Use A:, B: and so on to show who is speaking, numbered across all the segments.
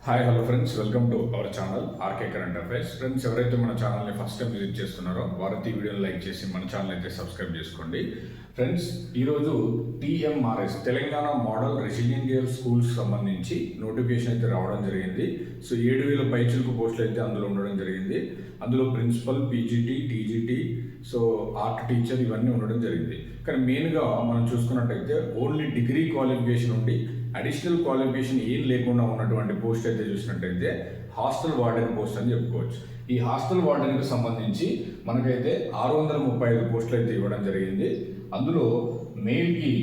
A: Hi hello friends, welcome to our channel RK current affairs. Friends, ఎవరైతే మన ఛానల్ని first time visit చేస్తున్నారో వారైతే ఈ వీడియోని లైక్ చేసి మన ఛానల్ అయితే సబ్స్క్రైబ్ చేసుకోండి. ఫ్రెండ్స్, ఈరోజు TMRS Telangana model residential schools సంబంధించి నోటిఫికేషన్ అయితే రావడం జరిగింది. సో 7,000 పైచిలకు పోస్టులు అయితే అందులో ఉండడం జరిగింది. అందులో principal, PGT, TGT, so art teacher ఇవన్నీ ఉండడం జరిగింది. కానీ మెయిన్గా మనం చూసుకున్నట్టయితే ఓన్లీ డిగ్రీ క్వాలిఫికేషన్ ఉండి అడిషనల్ క్వాలిఫికేషన్ ఏం లేకుండా ఉన్నటువంటి పోస్ట్ అయితే చూసినట్టయితే హాస్టల్ వార్డెన్ పోస్ట్ అని చెప్పుకోవచ్చు. ఈ హాస్టల్ వార్డెన్కి సంబంధించి మనకైతే 635 పోస్టులు అయితే ఇవ్వడం జరిగింది. అందులో మేల్కి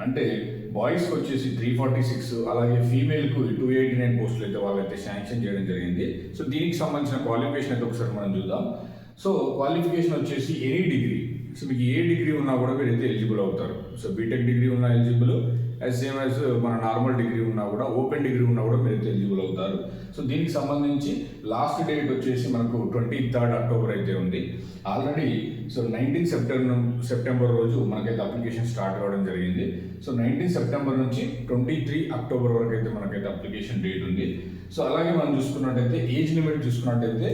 A: అంటే బాయ్స్కి వచ్చేసి 346, అలాగే ఫీమేల్కు 289 పోస్టులు అయితే వాళ్ళైతే శాంక్షన్ చేయడం జరిగింది. సో దీనికి సంబంధించిన క్వాలిఫికేషన్ అయితే ఒకసారి మనం చూద్దాం. సో క్వాలిఫికేషన్ వచ్చేసి ఎనీ డిగ్రీ. సో మీకు ఏ డిగ్రీ ఉన్నా కూడా మీరైతే ఎలిజిబుల్ అవుతారు. సో బీటెక్ డిగ్రీ ఉన్నా ఎలిజిబుల్, సేమ్ యాజ్ మన నార్మల్ డిగ్రీ ఉన్నా కూడా, ఓపెన్ డిగ్రీ ఉన్నా కూడా మీరైతే ఎలిజిబుల్ అవుతారు. సో దీనికి సంబంధించి లాస్ట్ డేట్ వచ్చేసి మనకు 23rd అక్టోబర్ అయితే ఉంది. ఆల్రెడీ సో 19 సెప్టెంబర్ రోజు మనకైతే అప్లికేషన్ స్టార్ట్ అవ్వడం జరిగింది. సో 19 సెప్టెంబర్ నుంచి 23 అక్టోబర్ వరకు అయితే మనకైతే అప్లికేషన్ డేట్ ఉంది. సో అలాగే మనం చూసుకున్నట్టయితే ఏజ్ లిమిట్ చూసుకున్నట్టయితే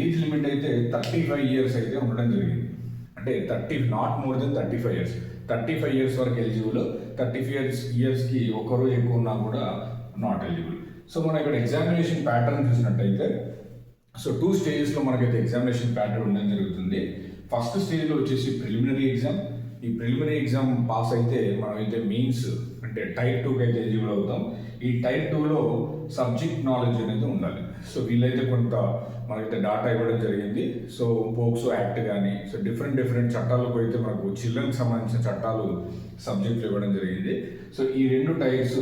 A: ఏజ్ లిమిట్ అయితే 35 ఇయర్స్ అయితే ఉండడం జరిగింది. అంటే 30, not more than 35 years. 35 years వరకు ఎలిజిబుల్. 35 ఇయర్స్కి ఒక్కరోజు ఎక్కువ ఉన్నా కూడా నాట్ ఎలిజిబుల్. సో మనం ఇక్కడ ఎగ్జామినేషన్ ప్యాటర్న్ చూసినట్టయితే సో 2 స్టేజెస్లో మనకైతే ఎగ్జామినేషన్ ప్యాటర్న్ ఉండడం జరుగుతుంది. ఫస్ట్ స్టేజ్లో వచ్చేసి ప్రిలిమినరీ ఎగ్జామ్. ఈ ప్రిలిమినరీ ఎగ్జామ్ పాస్ అయితే మనమైతే మెయిన్స్ అంటే టైర్ 2కి అయితే ఎలిజిబుల్ అవుతాం. ఈ టైర్ 2లో సబ్జెక్ట్ నాలెడ్జ్ అనేది ఉండాలి. సో వీళ్ళైతే కొంత మనకైతే డాటా ఇవ్వడం జరిగింది. సో పోక్సో యాక్ట్ కానీ, సో డిఫరెంట్ చట్టాలకు అయితే మనకు చిల్డ్రన్కి సంబంధించిన చట్టాలు సబ్జెక్టులు ఇవ్వడం జరిగింది. సో ఈ 2 టైర్స్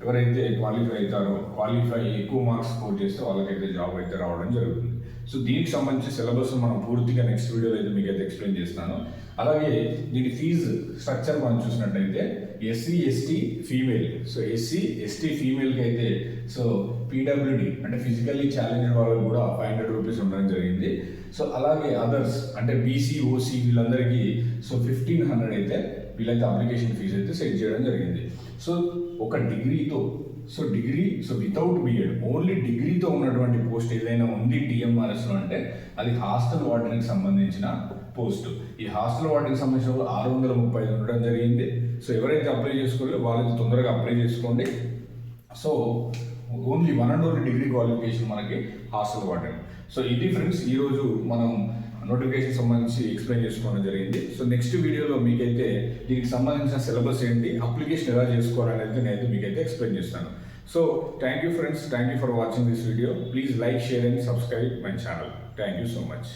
A: ఎవరైతే క్వాలిఫై ఎక్కువ మార్క్స్ స్కోర్ చేస్తే వాళ్ళకైతే జాబ్ అయితే రావడం జరుగుతుంది. సో దీనికి సంబంధించి సిలబస్ మనం పూర్తిగా నెక్స్ట్ వీడియోలో అయితే మీకు అయితే ఎక్స్ప్లెయిన్ చేస్తాను. అలాగే దీని ఫీజు స్ట్రక్చర్ మనం చూసినట్టయితే SC ST female, so SC ST ఫీమేల్కి అయితే సో పీడబ్ల్యూడి అంటే ఫిజికల్లీ ఛాలెంజ్డ్ వాళ్ళకి కూడా 500 రూపీస్ ఉండడం జరిగింది. సో అలాగే అదర్స్ అంటే బీసీ ఓసీ వీళ్ళందరికీ సో 1,500 అయితే వీళ్ళైతే అప్లికేషన్ ఫీజు అయితే సెట్ చేయడం జరిగింది. సో ఒక డిగ్రీతో సో వితౌట్ బిఎడ్ ఓన్లీ డిగ్రీతో ఉన్నటువంటి పోస్ట్ ఏదైనా ఉంది టీఎంఆర్ఎస్లో అంటే అది హాస్టల్ వార్డెన్కి సంబంధించిన పోస్ట్. ఈ హాస్టల్ వార్డెన్కి సంబంధించిన 635 ఉండడం జరిగింది. సో ఎవరైతే అప్లై చేసుకోలేదో వాళ్ళైతే తొందరగా అప్లై చేసుకోండి. So only 1 and only degree qualification మనకి హాస్టల్ వార్డెన్. సో ఇది ఫ్రెండ్స్ ఈరోజు మనం నోటిఫికేషన్ సంబంధించి ఎక్స్ప్లెయిన్ చేసుకోవడం జరిగింది. సో నెక్స్ట్ వీడియోలో మీకైతే దీనికి సంబంధించిన సిలబస్ ఏంటి, అప్లికేషన్ ఎలా చేసుకోవాలనేది నేనైతే మీకైతే ఎక్స్ప్లెయిన్ చేస్తాను. So thank you friends, thank you for watching this video. Please like, share and subscribe my channel. Thank you so much.